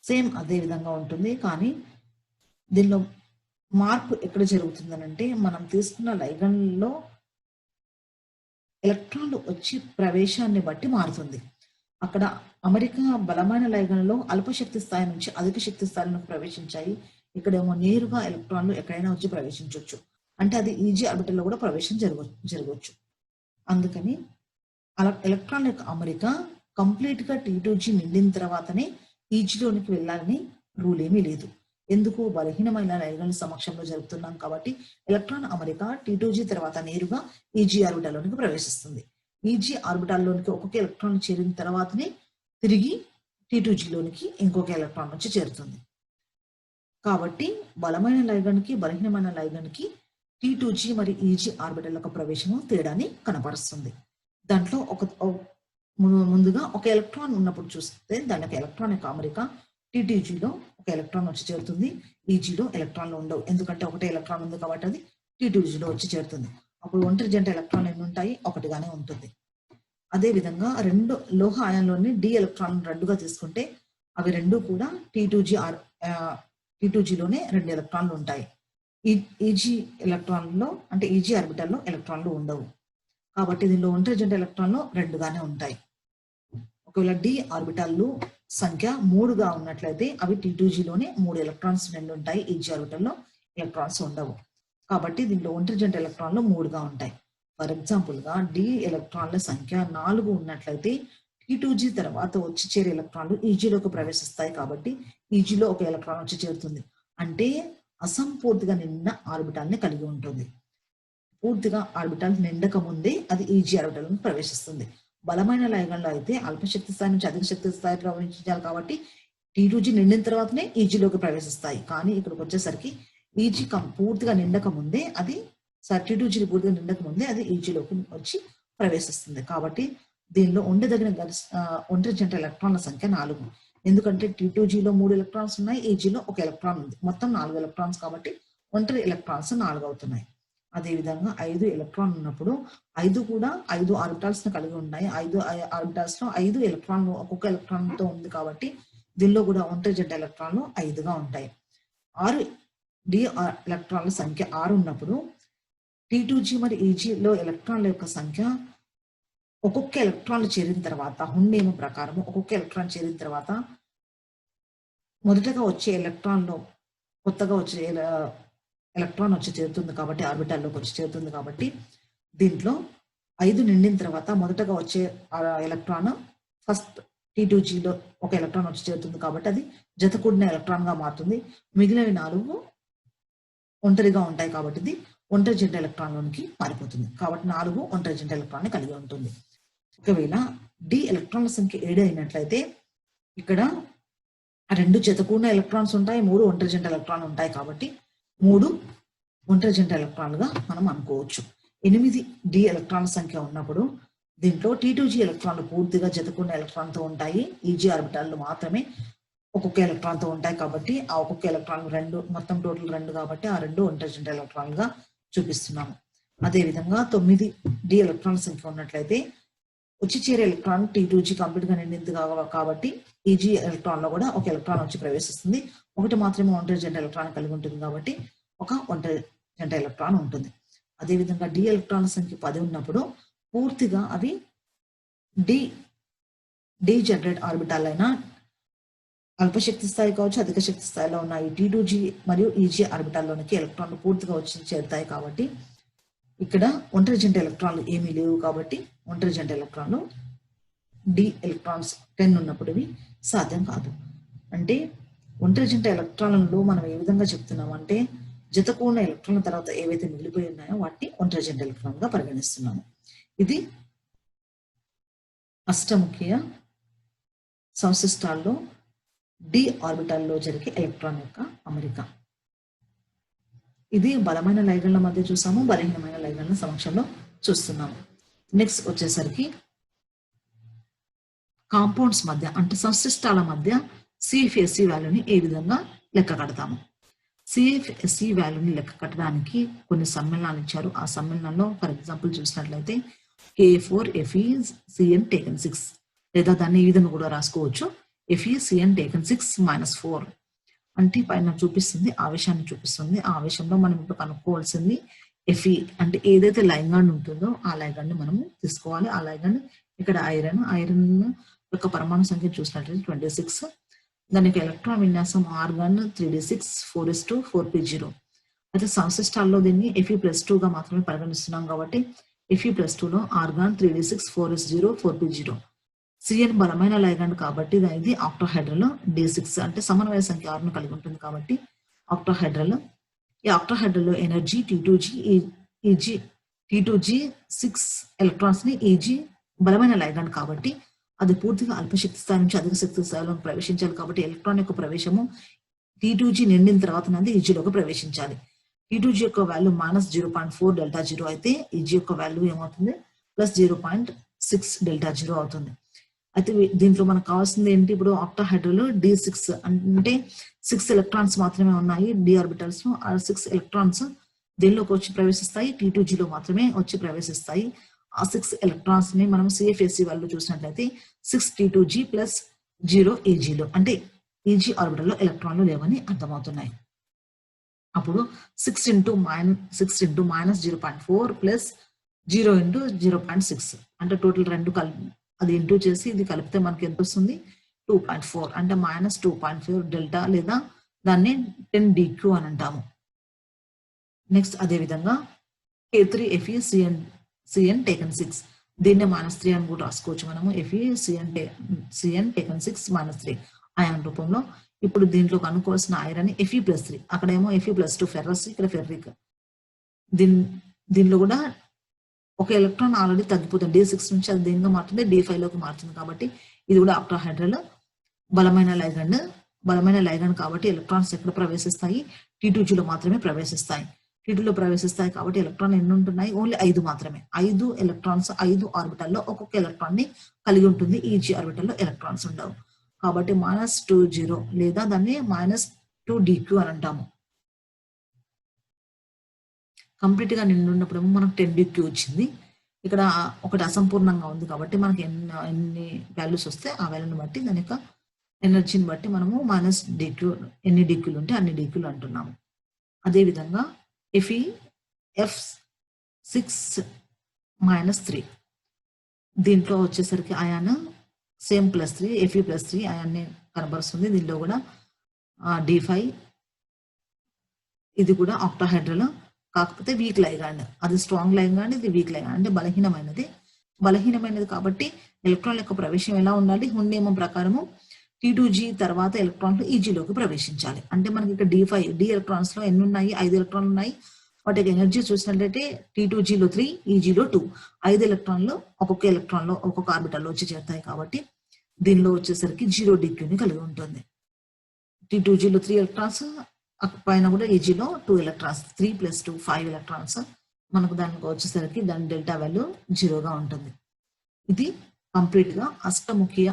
సేమ్ అదే విధంగా ఉంటుంది. కానీ దీనిలో మార్పు ఎక్కడ జరుగుతుందనంటే మనం తీసుకున్న లైగన్లో ఎలక్ట్రాన్లు వచ్చి ప్రవేశాన్ని బట్టి మారుతుంది. అక్కడ అమెరికా బలమైన లైగన్లో అల్పశక్తి స్థాయి నుంచి అధిక శక్తి స్థాయిలోకి ప్రవేశించాయి. ఇక్కడేమో నేరుగా ఎలక్ట్రాన్లు ఎక్కడైనా వచ్చి ప్రవేశించవచ్చు. అంటే అది ఈజీ ఆర్బిటల్లో కూడా ప్రవేశం జరగవచ్చు. అందుకని ఎలక్ట్రాన్ యొక్క అమరిక కంప్లీట్ గా T2G నిండిన తర్వాతనే ఈజీలోనికి వెళ్ళాలని రూల్ ఏమీ లేదు. ఎందుకు? బలహీనమైన లైగండ్ల సమక్షంలో జరుపుతున్నాం కాబట్టి ఎలక్ట్రాన్ అమరిక T2G తర్వాత నేరుగా ఈజీ ఆర్బిటాల్లోనికి ప్రవేశిస్తుంది. ఈజీ ఆర్బిటాల్లోనికి ఒక్కొక్క ఎలక్ట్రాన్ చేరిన తర్వాతనే తిరిగి T2Gలోనికి ఇంకొక ఎలక్ట్రాన్ వచ్చి చేరుతుంది. కాబట్టి బలమైన లైగండ్కి బలహీనమైన లైగండ్కి T2G మరియు ఈజీ ఆర్బిటల్ యొక్క ప్రవేశము తేడాని కనపరుస్తుంది. దాంట్లో ముందుగా ఒక ఎలక్ట్రాన్ ఉన్నప్పుడు చూస్తే దాని యొక్క ఎలక్ట్రాన్ యొక్క అమరిక T2Gలో ఒక ఎలక్ట్రాన్ వచ్చి చేరుతుంది, ఈజీలో ఎలక్ట్రాన్లు ఉండవు. ఎందుకంటే ఒకటే ఎలక్ట్రాన్ ఉంది కాబట్టి అది T2Gలో వచ్చి చేరుతుంది. అప్పుడు ఒంటరి జంట ఎలక్ట్రాన్ ఎన్ని ఉంటాయి? ఒకటిగానే ఉంటుంది. అదే విధంగా రెండు లోహ అయాన్లోని డి ఎలక్ట్రాన్ రెండుగా తీసుకుంటే అవి రెండు కూడా T2Gలోనే రెండు ఎలక్ట్రాన్లు ఉంటాయి. ఈజీ ఎలక్ట్రాన్లో అంటే ఈజీ ఆర్బిటల్లో ఎలక్ట్రాన్లు ఉండవు. కాబట్టి దీనిలో ఒంటరి జంట ఎలక్ట్రాన్లు రెండుగానే ఉంటాయి. ఒకవేళ డి ఆర్బిటాల్లు సంఖ్య 3గా ఉన్నట్లయితే అవి T2Gలోనే 3 ఎలక్ట్రాన్స్ రెండు ఉంటాయి, ఈజీ ఆర్బిటల్లో ఎలక్ట్రాన్స్ ఉండవు. కాబట్టి దీనిలో ఒంటరి జంట ఎలక్ట్రాన్లు 3గా ఉంటాయి. ఫర్ ఎగ్జాంపుల్ గా డి ఎలక్ట్రాన్ల సంఖ్య 4 ఉన్నట్లయితే T2G తర్వాత వచ్చి చేరే ఎలక్ట్రాన్లు ఈజీలోకి ప్రవేశిస్తాయి. కాబట్టి ఈజీలో ఒక ఎలక్ట్రాన్ వచ్చి చేరుతుంది. అంటే అసంపూర్తిగా నిండిన ఆర్బిటాల్ని కలిగి ఉంటుంది. పూర్తిగా ఆర్బిటాల్ నిండక ముందే అది ఈజీ ఆర్బిటాల్ని ప్రవేశిస్తుంది. బలమైన లైగండ్లో అయితే అల్పశక్తి స్థాయి నుంచి అధిక శక్తి స్థాయి ప్రవేశించాలి కాబట్టి T2G నిండిన తర్వాతనే ఈజీలోకి ప్రవేశిస్తాయి. కానీ ఇక్కడికి వచ్చేసరికి ఈజీ పూర్తిగా నిండక ముందే అది T2G పూర్తిగా నిండక ముందే అది ఈజీలోకి వచ్చి ప్రవేశిస్తుంది. కాబట్టి దీనిలో ఉండదగిన ఒంటరి జంట ఎలక్ట్రాన్ల సంఖ్య 4. ఎందుకంటే T2Gలో 3 ఎలక్ట్రాన్స్ ఉన్నాయి, ఈజీలో ఒక ఎలక్ట్రాన్ ఉంది. మొత్తం 4 ఎలక్ట్రాన్స్ కాబట్టి ఒంటరి ఎలక్ట్రాన్స్ 4 అవుతున్నాయి. అదేవిధంగా 5 ఎలక్ట్రాన్ ఉన్నప్పుడు 5 కూడా 5 ఆర్బిటాల్స్ కలిగి ఉన్నాయి. 5 ఆర్బిటాల్స్ లో 5 ఎలక్ట్రాన్లు ఒక్కొక్క ఎలక్ట్రాన్ తో ఉంది కాబట్టి దీనిలో కూడా ఒంటరి జంట ఎలక్ట్రాన్లు 5గా ఉంటాయి. 6 డి ఎలక్ట్రాన్ల సంఖ్య 6 ఉన్నప్పుడు T2G మరియు ఈజీలో ఎలక్ట్రాన్ల యొక్క సంఖ్య ఒక్కొక్క ఎలక్ట్రాన్లు చేరిన తర్వాత హుండ్ నియమం ప్రకారం ఒక్కొక్క ఎలక్ట్రాన్ చేరిన తర్వాత మొదటగా వచ్చే ఎలక్ట్రాన్లో కొత్తగా వచ్చే ఎలక్ట్రాన్ వచ్చి చేరుతుంది కాబట్టి ఆర్బిటాల్లోకి వచ్చి చేరుతుంది కాబట్టి దీంట్లో 5 నిండిన తర్వాత మొదటగా వచ్చే ఎలక్ట్రాన్ ఫస్ట్ T2Gలో ఒక ఎలక్ట్రాన్ వచ్చి చేరుతుంది కాబట్టి అది జతకూడిన ఎలక్ట్రాన్ గా మారుతుంది. మిగిలిన 4 ఒంటరిగా ఉంటాయి కాబట్టి ఇది ఒంటరి జంట ఎలక్ట్రాన్లోనికి మారిపోతుంది. కాబట్టి 4 ఒంటరి జంట ఎలక్ట్రాన్ కలిగి ఉంటుంది. ఒకవేళ డి ఎలక్ట్రాన్ల సంఖ్య 7 అయినట్లయితే ఇక్కడ 2 జతకూడిన ఎలక్ట్రాన్స్ ఉంటాయి, 3 ఒంటరి జంట ఎలక్ట్రాన్లు ఉంటాయి కాబట్టి 3 ఒంటరి జంట ఎలక్ట్రాన్లుగా మనం అనుకోవచ్చు. 8 డి ఎలక్ట్రాన్ల సంఖ్య ఉన్నప్పుడు దీంట్లో T2G ఎలక్ట్రాన్లు పూర్తిగా జతకూడిన ఎలక్ట్రాన్తో ఉంటాయి, ఈజీ ఆర్బిటాల్లు మాత్రమే ఒక్కొక్క ఎలక్ట్రాన్తో ఉంటాయి కాబట్టి ఆ ఒక్కొక్క ఎలక్ట్రాన్ 2 మొత్తం టోటల్ 2 కాబట్టి ఆ 2 ఒంటరి జంట ఎలక్ట్రాన్లుగా చూపిస్తున్నాము. అదేవిధంగా 9 డి ఎలక్ట్రాన్ల సంఖ్య ఉన్నట్లయితే వచ్చి చేరే ఎలక్ట్రాన్ T2G కంప్లీట్ గా నిండింది కాబట్టి ఈజీ ఎలక్ట్రాన్ లో కూడా ఒక ఎలక్ట్రాన్ వచ్చి ప్రవేశిస్తుంది. ఒకటి మాత్రమే ఒంటరి జంట ఎలక్ట్రాన్ కలిగి ఉంటుంది కాబట్టి ఒక ఒంటరి జంట ఎలక్ట్రాన్ ఉంటుంది. అదేవిధంగా డి ఎలక్ట్రాన్ల సంఖ్య 10 ఉన్నప్పుడు పూర్తిగా అవి డి జనరేట్ ఆర్బిటాల్ అయినా అల్పశక్తి స్థాయి కావచ్చు అధిక శక్తి స్థాయిలో ఉన్న ఈ T2G మరియు ఈజీ ఆర్బిటాల్లోనికి ఎలక్ట్రాన్లు పూర్తిగా వచ్చి చేరుతాయి కాబట్టి ఇక్కడ ఒంటరి జంట ఎలక్ట్రాన్లు ఏమీ లేవు కాబట్టి ఒంటరి జంట ఎలక్ట్రాన్లు డి ఎలక్ట్రాన్స్ 10 ఉన్నప్పుడు ఇవి సాధ్యం కాదు. అంటే ఒంటరి జంట ఎలక్ట్రాన్లలో మనం ఏ విధంగా చెప్తున్నాం అంటే జతకూడిన ఎలక్ట్రాన్ల తర్వాత ఏవైతే మిగిలిపోయి ఉన్నాయో వాటిని ఒంటరి జంట ఎలక్ట్రాన్ గా పరిగణిస్తున్నాము. ఇది అష్టముఖ్య సంశిష్టాల్లో డి ఆర్బిటాల్లో జరిగే ఎలక్ట్రాన్ యొక్క అమరిక. ఇది బలమైన లైగండ్ల మధ్య చూసాము, బలహీనమైన లైగండ్ల సమక్షంలో చూస్తున్నాము. నెక్స్ట్ వచ్చేసరికి కాంపౌండ్స్ మధ్య అంటే సంశిష్టాల మధ్య CFSE వాల్యూని ఏ విధంగా లెక్క కడతాము. CFSE వాల్యూని లెక్క కట్టడానికి కొన్ని సమ్మేళనాలు ఇచ్చారు. ఆ సమ్మేళనంలో ఫర్ ఎగ్జాంపుల్ చూసినట్లయితే K4FeCN taken 6 లేదా దాన్ని ఈ విధంగా కూడా రాసుకోవచ్చు FeCN taken 6 - 4 అంటే పైన చూపిస్తుంది ఆవేశాన్ని చూపిస్తుంది. ఆ ఆవేశంలో మనం ఇప్పుడు కనుక్కోవాల్సింది Fe అంటే ఏదైతే లైగండ్ ఉంటుందో ఆ లైగండ్ మనము తీసుకోవాలి. ఆ లైగండ్ ఇక్కడ ఐరన్ యొక్క పరమాణు సంఖ్య చూసినట్లయితే 26, దానికి ఎలక్ట్రాన్ విన్యాసం ఆర్గాన్ 3d6 4s2 4p0. అయితే సంశిష్టాల్లో దీన్ని Fe+2 గా మాత్రమే పరిగణిస్తున్నాం కాబట్టి Fe+2లో argon 3d6 4s0 4p0. Cn బలమైన లైగండ్ కాబట్టి ఇది ఆక్టాహెడ్రల్ D6 అంటే సమన్వయ సంఖ్య 6ను కలిగి ఉంటుంది కాబట్టి ఆక్టాహెడ్రల్. ఈ ఆక్టాహెడ్రల్ ఎనర్జీ T2G 6 ఎలక్ట్రాన్స్ ని Eg బలమైన లైగండ్ కాబట్టి అది పూర్తిగా అల్పశక్తి స్థాయి నుంచి అధిక శక్తి స్థాయిలో ప్రవేశించాలి కాబట్టి ఎలక్ట్రాన్ యొక్క ప్రవేశము T2G నిండిన తర్వాత Eg లోకి ప్రవేశించాలి. T2G యొక్క వాల్యూ -0.4 ΔG అయితే Eg యొక్క వాల్యూ ఏమవుతుంది +0.6 ΔG అవుతుంది. అయితే దీంట్లో మనకు కావాల్సింది ఏంటి, ఇప్పుడు ఆక్టాహెడ్రల్ D6 అంటే 6 ఎలక్ట్రాన్స్ మాత్రమే ఉన్నాయి d ఆర్బిటల్స్ లో. ఆ 6 ఎలక్ట్రాన్స్ దేనిలోకి వచ్చి ప్రవేశిస్తాయి, T2G లో మాత్రమే వచ్చి ప్రవేశిస్తాయి. ఆ 6 ఎలక్ట్రాన్స్ ని మనం CFSE వాళ్ళు చూసినట్లయితే 6 T2G + 0 Eg లో అంటే Eg ఆర్బిటల్ లో ఎలక్ట్రాన్లు లేవని అర్థమవుతున్నాయి. అప్పుడు 6 × -0.4 + 0 × 0.6 అంటే టోటల్ రెండు అది ఇంటూ చేసి ఇది కలిపితే మనకి ఎంత వస్తుంది 2.4 అంటే -2.4 డెల్టా లేదా దాన్ని 10dq అని అంటాము. నెక్స్ట్ అదే విధంగా K3FeCN taken 6 దీన్ని -3 అని కూడా రాసుకోవచ్చు మనము. FeCN taken 6 -3 అయాన్ రూపంలో. ఇప్పుడు దీంట్లో కనుక్కోవాల్సిన ఐరన్ Fe+3 అక్కడేమో Fe+2 ఫెర్రస్, ఇక్కడ ఫెర్రిక్. దీనిలో కూడా ఒక ఎలక్ట్రాన్ ఆల్రెడీ తగ్గిపోతుంది, D6 నుంచి అది దేనిగా మారుతుంది D5 లోకి మారుతుంది కాబట్టి ఇది కూడా ఆక్టాహెడ్రల్ బలమైన లైగండ్ కాబట్టి ఎలక్ట్రాన్స్ ఎక్కడ ప్రవేశిస్తాయి, T2G లో మాత్రమే ప్రవేశిస్తాయి. T2 లో ప్రవేశిస్తాయి కాబట్టి ఎలక్ట్రాన్ ఎన్ని ఉంటున్నాయి, ఓన్లీ 5 మాత్రమే. 5 ఎలక్ట్రాన్స్ 5 ఆర్బిటల్లో ఒక్కొక్క ఎలక్ట్రాన్ ని కలిగి ఉంటుంది. Eg ఆర్బిటల్లో ఎలక్ట్రాన్స్ ఉండవు కాబట్టి -20 లేదా దాన్ని -2dq అని అంటాము. కంప్లీట్ గా నిండున్నప్పుడు మనకు 10dq వచ్చింది. ఇక్కడ ఒకటి అసంపూర్ణంగా ఉంది కాబట్టి మనకి ఎన్ని వాల్యూస్ వస్తే ఆ వాల్యూని బట్టి దాని యొక్క ఎనర్జీని బట్టి మనము -dq ఎన్ని డిక్యూలు ఉంటే అన్ని డిక్యూలు అంటున్నాము. అదేవిధంగా Fe6 -3 దీంట్లో వచ్చేసరికి అయాన్ సేమ్ +3 Fe+3 అయాన్ని కనబరుస్తుంది. దీనిలో కూడా D5 ఇది కూడా ఆక్టాహెడ్రల్ కాకపోతే వీక్ లైగాండ్, అది స్ట్రాంగ్ లైగాండ్, ఇది వీక్ లైగాండ్ అంటే బలహీనమైనది కాబట్టి ఎలక్ట్రాన్ యొక్క ప్రవేశం ఎలా ఉండాలి, హుండ్ నియమం ప్రకారము T2G తర్వాత ఎలక్ట్రాన్లు Eg లోకి ప్రవేశించాలి. అంటే మనకి ఇక్కడ D ఎలక్ట్రాన్స్ లో ఎన్ని ఉన్నాయి, 5 ఎలక్ట్రాన్లు ఉన్నాయి. వాటికి ఎనర్జీ చూసినట్లయితే T2G లో 3 Eg లో 2 5 ఎలక్ట్రాన్లు ఒక్కొక్క ఎలక్ట్రాన్ లో ఒక్కొక్క ఆర్బిటల్ లో వచ్చి చేరుతాయి కాబట్టి దీనిలో వచ్చేసరికి 0dq ని కలిగి ఉంటుంది. T2G లో 3 ఎలక్ట్రాన్స్, పైన కూడా Eg లో 2 ఎలక్ట్రాన్స్, 3 + 2 5 ఎలక్ట్రాన్స్. మనకు దానికి వచ్చేసరికి దాని డెల్టా వాల్యూ 0గా ఉంటుంది. ఇది కంప్లీట్ గా అష్టముఖీయ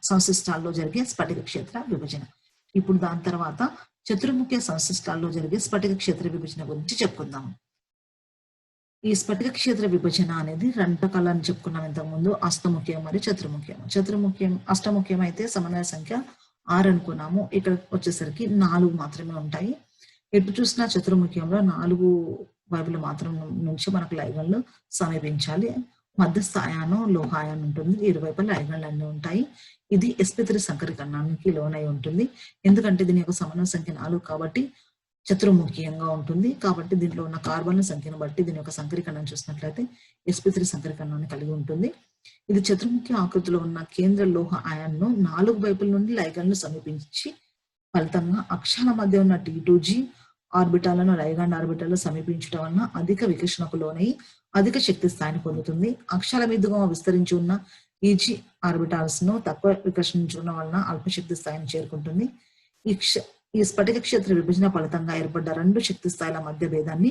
సంశిష్టాల్లో జరిగే స్ఫటిక క్షేత్ర విభజన. ఇప్పుడు దాని తర్వాత చతుర్ముఖీయ సంశిష్టాల్లో జరిగే స్ఫటిక క్షేత్ర విభజన గురించి చెప్పుకుందాము. ఈ స్ఫటిక క్షేత్ర విభజన అనేది రెండు రకాలని చెప్పుకున్నాం ఇంతకుముందు, అష్టముఖ్యం మరియు చతుర్ముఖ్యం. అష్టముఖ్యం అయితే సమన్వయ సంఖ్య 6 అనుకున్నాము, ఇక్కడ వచ్చేసరికి 4 మాత్రమే ఉంటాయి. ఎటు చూసినా చతుర్ముఖ్యంలో 4 వైపుల మాత్రం నుంచి మనకు లైగన్లు సమీపించాలి. మధ్యస్థ అయానం లోహాయాన్ ఉంటుంది, ఇరువైపుల లైగన్లు అన్నీ ఉంటాయి. ఇది sp3 సంకరీకరణానికి లోనై ఉంటుంది. ఎందుకంటే దీని యొక్క సమన్వయ సంఖ్య 4 కాబట్టి చతుర్ముఖీయంగా ఉంటుంది. కాబట్టి దీంట్లో ఉన్న కార్బన్ల సంఖ్యను బట్టి దీని యొక్క సంకరీకరణం చూసినట్లయితే sp3 సంకరీకరణాన్ని కలిగి ఉంటుంది. ఇది చతుర్ముఖి ఆకృతిలో ఉన్న కేంద్ర లోహ అయాన్ను 4 వైపుల నుండి లైగన్లు సమీపించి ఫలితంగా అక్షాల మధ్య ఉన్న T2G ఆర్బిటాలను లైగాండ్ ఆర్బిటాలు సమీపించడం వలన అధిక వికర్షణకు లోనై అధిక శక్తి స్థాయిని పొందుతుంది. అక్షాల మీదుగా విస్తరించి ఉన్న Eg ఆర్బిటాల్స్ ను తక్కువ వికర్షించడం వలన అల్పశక్తి స్థాయిని చేరుకుంటుంది. ఈ స్ఫటిక క్షేత్ర విభజన ఫలితంగా ఏర్పడ్డ 2 శక్తి స్థాయిల మధ్య భేదాన్ని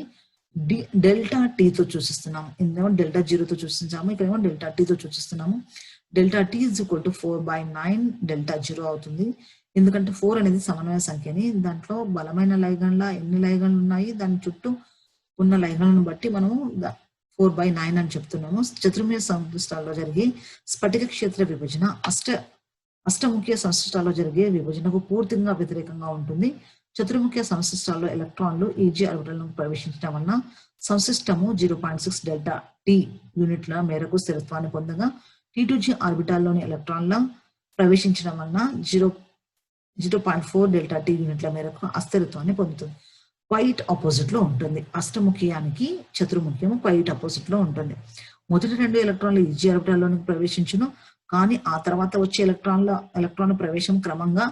డెల్టా టీతో సూచిస్తున్నాము. ఇందులో డెల్టా 0తో సూచించాము, ఇక్కడేమో డెల్టా టీతో సూచిస్తున్నాము. డెల్టా టీ = 4/9 డెల్టా 0 అవుతుంది. ఎందుకంటే 4 అనేది సమన్వయ సంఖ్యని, దాంట్లో బలమైన లైగన్ల ఎన్ని లైగన్లు ఉన్నాయి దాని చుట్టూ ఉన్న లైగన్లను బట్టి మనము 4/9 అని చెప్తున్నాము. చతుర్ముఖ సంశిష్టాల్లో జరిగే స్ఫటిక క్షేత్ర విభజన అష్టముఖీయ సంశిష్టాల్లో జరిగే విభజనకు పూర్తిగా వ్యతిరేకంగా ఉంటుంది. చతుర్ముఖీయ సంశిష్టాల్లో ఎలక్ట్రాన్లు Eg ఆర్బిటల్ను ప్రవేశించడం వలన సంశిష్టము 0.6 డెల్టా టీ యూనిట్ల మేరకు స్థిరత్వాన్ని పొందగా T2G ఆర్బిటాల్లోని ఎలక్ట్రాన్ల ప్రవేశించడం వలన 0.4 డెల్టా టీ యూనిట్ల మేరకు అస్థిరత్వాన్ని పొందుతుంది. క్వైట్ ఆపోజిట్ లో ఉంటుంది. అష్టముఖ్యానికి చతుర్ముఖ్యము క్వైట్ ఆపోజిట్ లో ఉంటుంది. మొదటి 2 ఎలక్ట్రాన్లు ఈజీ ఆర్బిటాల్లోనికి ప్రవేశించును, కానీ ఆ తర్వాత వచ్చే ఎలక్ట్రాన్ ప్రవేశం క్రమంగా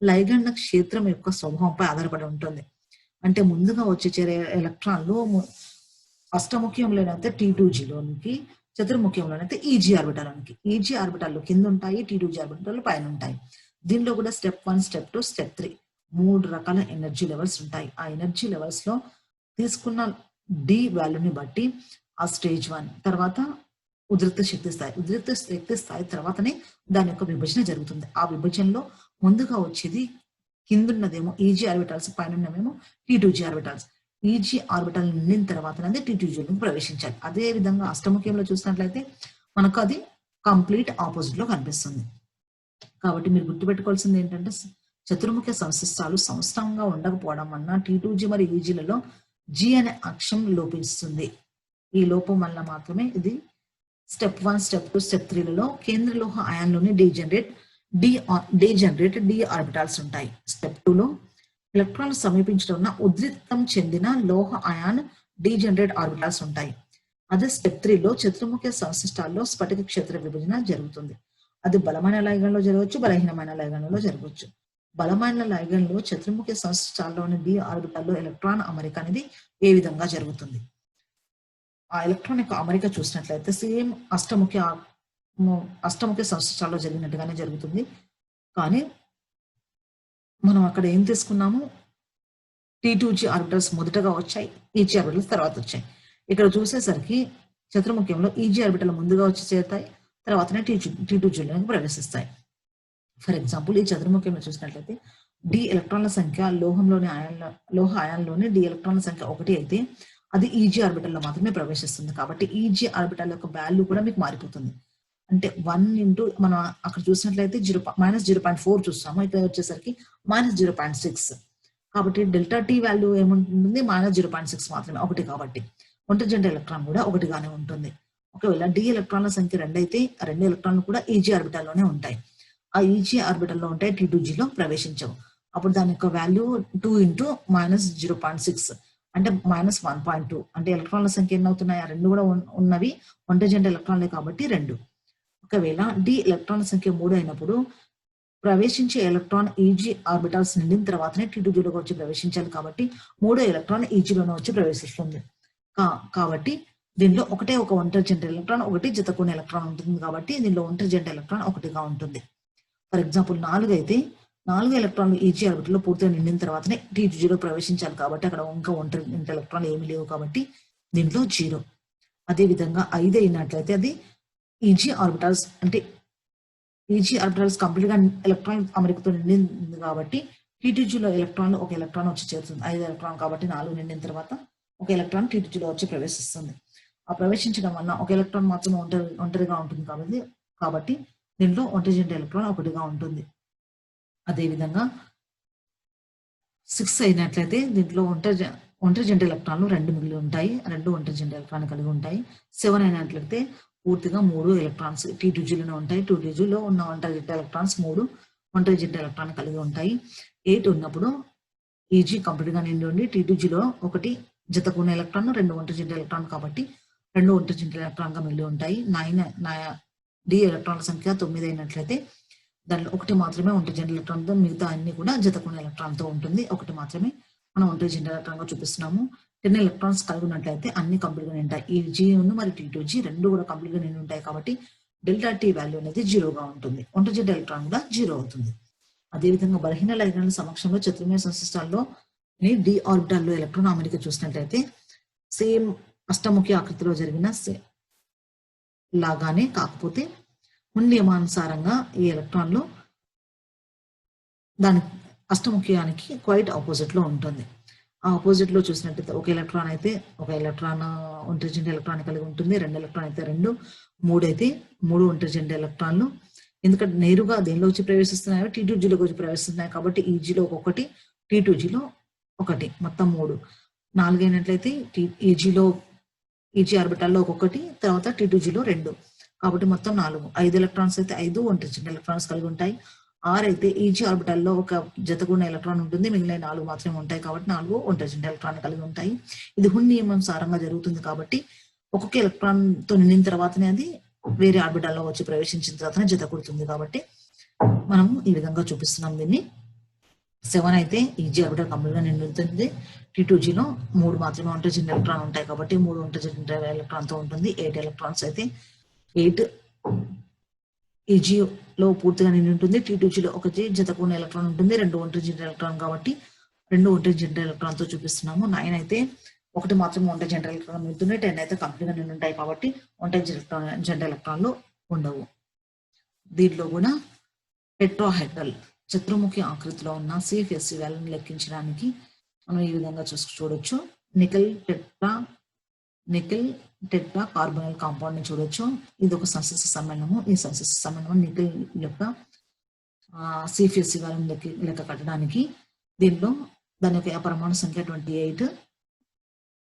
లైగండ్ క్షేత్రం యొక్క స్వభావంపై ఆధారపడి ఉంటుంది. అంటే ముందుగా వచ్చే చేరే ఎలక్ట్రాన్లు అష్టముఖ్యంలోనైతే T2Gలోనికి, చతుర్ముఖ్యంలోనైతే ఈజీ ఆర్బిటాల్లోనికి. ఈజీ ఆర్బిటాల్లో కింద ఉంటాయి, T2G ఆర్బిటాల్లో పైన ఉంటాయి. దీనిలో కూడా స్టెప్ 1, స్టెప్ 2, స్టెప్ 3 3 రకాల ఎనర్జీ లెవెల్స్ ఉంటాయి. ఆ ఎనర్జీ లెవెల్స్ లో తీసుకున్న డి వాల్యూని బట్టి ఆ స్టేజ్ 1 తర్వాత ఉద్రిక్త శక్తి స్థాయి, ఉద్రిక్త శక్తి స్థాయి తర్వాతనే దాని యొక్క విభజన జరుగుతుంది. ఆ విభజనలో ముందుగా వచ్చేది కిందున్నదేమో ఈజీ ఆర్బిటాల్స్, పైన ఉన్నవేమో T2G ఆర్బిటాల్స్. ఈజీ ఆర్బిటల్ నిండిన తర్వాతనే T2Gలోకి ప్రవేశించాలి. అదే విధంగా అష్టముఖ్యంలో చూసినట్లయితే మనకు అది కంప్లీట్ ఆపోజిట్ లో కనిపిస్తుంది. కాబట్టి మీరు గుర్తుపెట్టుకోవాల్సింది ఏంటంటే చతుర్ముఖ సంశిష్టాలు సంస్థంగా ఉండకపోవడం వలన T2G మరియు ఈజీలలో G అనే అక్షం లోపిస్తుంది. ఈ లోపం వల్ల మాత్రమే ఇది స్టెప్ 1, స్టెప్ 2, స్టెప్ 3లలో కేంద్ర లోహ అయాన్లోని డీజనరేట్ డి ఆర్బిటాల్స్ ఉంటాయి. స్టెప్ 2లో ఎలక్ట్రాన్లు సమీపించడం వలన ఉద్రిక్తం చెందిన లోహ అయాన్ డీజనరేట్ ఆర్బిటాల్స్ ఉంటాయి. అదే స్టెప్ 3లో చతుర్ముఖ సంశిష్టాల్లో స్ఫటిక క్షేత్ర విభజన జరుగుతుంది. అది బలమైన లైగండ్లో జరగవచ్చు, బలహీనమైన లైగండ్లో జరగవచ్చు. బలమైన లైగండ్లో చతుర్ముఖ సంశిష్టాల్లోని డి ఆర్బిటాల్లో ఎలక్ట్రాన్ అమరిక అనేది ఏ విధంగా జరుగుతుంది? ఆ ఎలక్ట్రాన్ యొక్క అమరిక చూసినట్లయితే సేమ్ అష్టముఖ సంశిష్టాల్లో జరిగినట్టుగానే జరుగుతుంది. కానీ మనం అక్కడ ఏం తీసుకున్నాము? T2G ఆర్బిటల్స్ మొదటగా వచ్చాయి, ఈజీ ఆర్బిటల్స్ తర్వాత వచ్చాయి. ఇక్కడ చూసేసరికి చతుర్ముఖ్యంలో ఈజీ ఆర్బిటల్ ముందుగా వచ్చి చేరుతాయి, తర్వాతనే T2Gలోకి ప్రవేశిస్తాయి. ఫర్ ఎగ్జాంపుల్ ఈ చతుర్ముఖ్యంలో చూసినట్లయితే డి ఎలక్ట్రాన్ల సంఖ్య లోహ అయాన్లోని డి ఎలక్ట్రాన్ల సంఖ్య 1 అయితే అది ఈజీ ఆర్బిటల్లో మాత్రమే ప్రవేశిస్తుంది. కాబట్టి ఈజీ ఆర్బిటల్ యొక్క వాల్యూ కూడా మీకు మారిపోతుంది. అంటే 1 ఇంటూ మనం అక్కడ చూసినట్లయితే -0.4 చూస్తాము, ఇక్కడ వచ్చేసరికి -0.6. కాబట్టి డెల్టా టీ వాల్యూ ఏముంటుంది? -0.6 మాత్రమే, 1 కాబట్టి ఒంటరి జంట ఎలక్ట్రాన్ కూడా 1గానే ఉంటుంది. ఒకవేళ డి ఎలక్ట్రాన్ల సంఖ్య 2 అయితే ఆ 2 ఎలక్ట్రాన్లు కూడా ఈజీ ఆర్బిటల్లోనే ఉంటాయి. ఆ ఈజీ ఆర్బిటల్లో ఉంటాయి, T2Gలో ప్రవేశించవు. అప్పుడు దాని యొక్క వాల్యూ 2 ఇంటూ -0.6 అంటే -1.2. అంటే ఎలక్ట్రాన్ల సంఖ్య ఎన్ని అవుతున్నాయి? ఆ 2 కూడా ఉన్నవి ఒంటరి జంట ఎలక్ట్రాన్లే కాబట్టి 2. ఒకవేళ డి ఎలక్ట్రాన్ల సంఖ్య 3 అయినప్పుడు ప్రవేశించే ఎలక్ట్రాన్ ఈజీ ఆర్బిటాల్స్ నిండిన తర్వాతనే T2Gలోకి వచ్చి ప్రవేశించాలి. కాబట్టి 3వ ఎలక్ట్రాన్ ఈజీలోనే వచ్చి ప్రవేశిస్తుంది. కాబట్టి దీనిలో ఒకటే ఒక ఒంటరి జంట ఎలక్ట్రాన్, 1 జతకూడిన ఎలక్ట్రాన్ ఉంటుంది. కాబట్టి దీనిలో ఒంటరి జంట ఎలక్ట్రాన్ 1గా ఉంటుంది. ఫర్ ఎగ్జాంపుల్ 4 అయితే 4 ఎలక్ట్రాన్లు ఈజీ ఆర్బిటల్లో పూర్తిగా నిండిన తర్వాతనే T2Gలో ప్రవేశించాలి. కాబట్టి అక్కడ ఇంకా ఒంటరి జంట ఎలక్ట్రాన్లు ఏమీ లేవు కాబట్టి దీంట్లో 0. అదే విధంగా 5 అయినట్లయితే అది ఈజీ ఆర్బిటాల్స్, అంటే ఈజీ ఆర్బిటాల్స్ కంప్లీట్ గా ఎలక్ట్రాన్ అమరికతో నిండింది కాబట్టి T2Gలో ఎలక్ట్రాన్ ఒక ఎలక్ట్రాన్ వచ్చి చేరుతుంది. 5 ఎలక్ట్రాన్ కాబట్టి 4 నిండిన తర్వాత ఒక ఎలక్ట్రాన్ T2Gలో వచ్చి ప్రవేశిస్తుంది. ఆ ప్రవేశించడం వల్ల ఒక ఎలక్ట్రాన్ మాత్రం ఒంటరిగా ఉంటుంది కాబట్టి దీంట్లో ఒంటరి జంట ఎలక్ట్రాన్ 1గా ఉంటుంది. అదేవిధంగా 6 అయినట్లయితే దీంట్లో ఒంటరి జంట ఎలక్ట్రాన్లు 2 మిగిలి ఉంటాయి, 2 ఒంటరి జంట ఎలక్ట్రాన్ కలిగి ఉంటాయి. 7 అయినట్లయితే పూర్తిగా 3 ఎలక్ట్రాన్స్ T2Gలోనే ఉంటాయి. T2Gలో ఉన్న ఒంటరి జంట ఎలక్ట్రాన్స్ 3 ఒంటరి జంట ఎలక్ట్రాన్ కలిగి ఉంటాయి. 8 ఉన్నప్పుడు ఈజీ కంప్లీట్ గా నిండి ఉండి T2Gలో 1 జతకూడిన ఎలక్ట్రాన్, 2 ఒంటరి జంట ఎలక్ట్రాన్ కాబట్టి 2 ఒంటరి జంట ఎలక్ట్రాన్ గా మిగిలి ఉంటాయి. 9 డి ఎలక్ట్రాన్ల సంఖ్య 9 అయినట్లయితే దానిలో 1 మాత్రమే ఒంటరి జంట ఎలక్ట్రాన్తో, మిగతా అన్ని కూడా జతకూడిన ఎలక్ట్రాన్తో ఉంటుంది. 1 మాత్రమే మనం ఒంటరి జంట ఎలక్ట్రాన్ గా చూపిస్తున్నాము. 10 ఎలక్ట్రాన్స్ కలిగి ఉన్నట్లయితే అన్ని కంప్లీట్ గా నింటాయి. ఈ G మరియు T2G 2 కూడా కంప్లీట్ గా నిండి ఉంటాయి కాబట్టి డెల్టా టీ వాల్యూ అనేది 0గా ఉంటుంది. ఒంటరి జంట ఎలక్ట్రాన్ కూడా 0 అవుతుంది. అదేవిధంగా బలహీన లైగండ్ల సమక్షంలో చతుర్ముఖ సంశిష్టాల్లో డి ఆర్బిటాల్లో ఎలక్ట్రాన్ అమరిక చూసినట్లయితే సేమ్ అష్టముఖి ఆకృతిలో జరిగిన లాగానే, కాకపోతే నియమానుసారంగా ఈ ఎలక్ట్రాన్లు దాని అష్టముఖ్యానికి క్వైట్ ఆపోజిట్ లో ఉంటుంది. ఆ ఆపోజిట్ లో చూసినట్లయితే ఒక ఎలక్ట్రాన్ అయితే ఒక ఎలక్ట్రాన్ ఒంటరి జంట ఎలక్ట్రాన్ కలిగి ఉంటుంది, 2 ఎలక్ట్రాన్ అయితే 2, 3 అయితే 3 ఒంటరి జంట ఎలక్ట్రాన్లు. ఎందుకంటే నేరుగా దేనిలో వచ్చి ప్రవేశిస్తున్నాయో T2Gలోకి వచ్చి ప్రవేశిస్తున్నాయి కాబట్టి ఈజీలో 1, T2Gలో 1, మొత్తం 3. 4 అయినట్లయితే ఈజీ ఆర్బిటాల్లో 1, తర్వాత T2Gలో 2, కాబట్టి మొత్తం 4. 5 ఎలక్ట్రాన్స్ అయితే 5 ఒంటరి జంట ఎలక్ట్రాన్స్ కలిగి ఉంటాయి. ఆర్ అయితే ఈజీ ఆర్బిటాల్లో ఒక జతగూడిన ఎలక్ట్రాన్ ఉంటుంది, మిగిలిన 4 మాత్రమే ఉంటాయి కాబట్టి 4 ఒంటరి జంట ఎలక్ట్రాన్ కలిగి ఉంటాయి. ఇది హున్ నియమం సారంగా జరుగుతుంది కాబట్టి ఒక్కొక్క ఎలక్ట్రాన్ తో నిండిన తర్వాతనే అది వేరే ఆర్బిటాల్లో వచ్చి ప్రవేశించిన తర్వాతనే జత కూడుతుంది కాబట్టి మనము ఈ విధంగా చూపిస్తున్నాం దీన్ని. 7 అయితే ఈజీ ఆర్బిటల్ కంప్లీట్ గా నిండుతుంది. T2Gలో 3 మాత్రమే ఒంటరి జంట ఎలక్ట్రాన్ ఉంటాయి కాబట్టి 3 ఒంటరి జంట ఎలక్ట్రాన్ తో ఉంటుంది. 8 ఎలక్ట్రాన్స్ అయితే 8 ఈజీలో పూర్తిగా నిండి ఉంటుంది. T2Gలో ఒకటి జతకూడిన ఎలక్ట్రాన్ ఉంటుంది, 2 ఒంటరి జంట ఎలక్ట్రాన్ కాబట్టి 2 ఒంటరి జంట ఎలక్ట్రాన్ తో చూపిస్తున్నాము. 9 అయితే ఒకటి మాత్రమే ఒంటరి జంట ఎలక్ట్రాన్ ఉంటుంది. 10 అయితే కంప్లీట్ గా నిండి ఉంటాయి కాబట్టి ఒంటరి జంట ఎలక్ట్రాన్లు ఉండవు. దీంట్లో కూడా టెట్రాహెడ్రల్ చతుర్ముఖి ఆకృతిలో ఉన్న CFSE వాల్యూని లెక్కించడానికి మనం ఈ విధంగా చూడొచ్చు. నికెల్ టెట్రా కార్బోనైల్ కాంపౌండ్ ని చూడొచ్చు. ఇది ఒక సంశ్లిష్ట సమ్మేళనము. ఈ సంశ్లిష్ట సమ్మేళనం నికెల్ యొక్క CFSE వాల్యూని లెక్క కట్టడానికి దీనిలో దాని యొక్క పరమాణు సంఖ్య 28,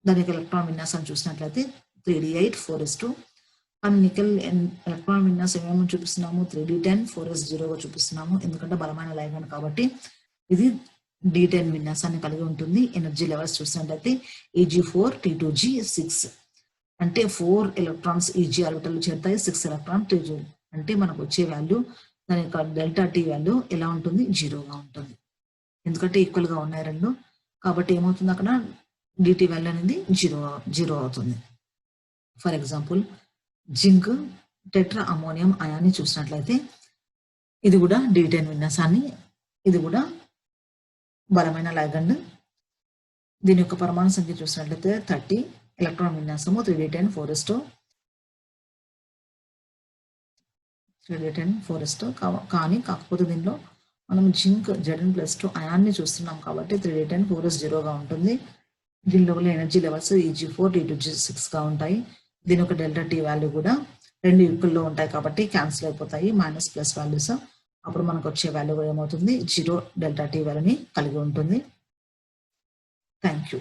దాని యొక్క ఎలక్ట్రాన్ విన్యాసాన్ని చూసినట్లయితే 3d8 4s2. కానీ నికెల్ ఎలక్ట్రాన్ విన్యాసం ఏమేమి చూపిస్తున్నాము 3d10 4s0 గా చూపిస్తున్నాము. ఎందుకంటే బలమైన లైగండ్ కాబట్టి ఇది D10 విన్యాసాన్ని కలిగి ఉంటుంది. ఎనర్జీ లెవెల్స్ చూసినట్లయితే Eg4 T2G 6 అంటే 4 ఎలక్ట్రాన్స్ ఈజీ ఆర్బిటల్ చేరుతాయి, 6 ఎలక్ట్రాన్ T2. అంటే మనకు వచ్చే వాల్యూ దాని యొక్క డెల్టా T వాల్యూ ఎలా ఉంటుంది 0గా ఉంటుంది. ఎందుకంటే ఈక్వల్ గా ఉన్నాయి రెండు కాబట్టి ఏమవుతుంది అక్కడ DT వాల్యూ అనేది 0 అవుతుంది. For example zinc tetra ammonium అయాన్ని చూసినట్లయితే ఇది కూడా D10 విన్యాసాన్ని, ఇది కూడా బలమైన లైగండ్. దీని యొక్క పరమాణు సంఖ్య చూసినట్లయితే 30, ఎలక్ట్రాన్ విన్యాసము 3d10 4s2 కానీ కాకపోతే దీనిలో మనం జింక్ Zn+2 అయాన్ని చూస్తున్నాం కాబట్టి 3d10 4s0గా ఉంటుంది. దీని లోపల ఎనర్జీ లెవెల్స్ Eg4 T2G 6 గా ఉంటాయి. దీని యొక్క డెల్టా T వాల్యూ కూడా 2 ఈక్వల్లో ఉంటాయి కాబట్టి క్యాన్సిల్ అయిపోతాయి, మైనస్ ప్లస్ వాల్యూస్. అప్పుడు మనకు వచ్చే వాల్యూ ఏమవుతుంది 0 డెల్టా T వాల్యూని కలిగి ఉంటుంది. Thank you.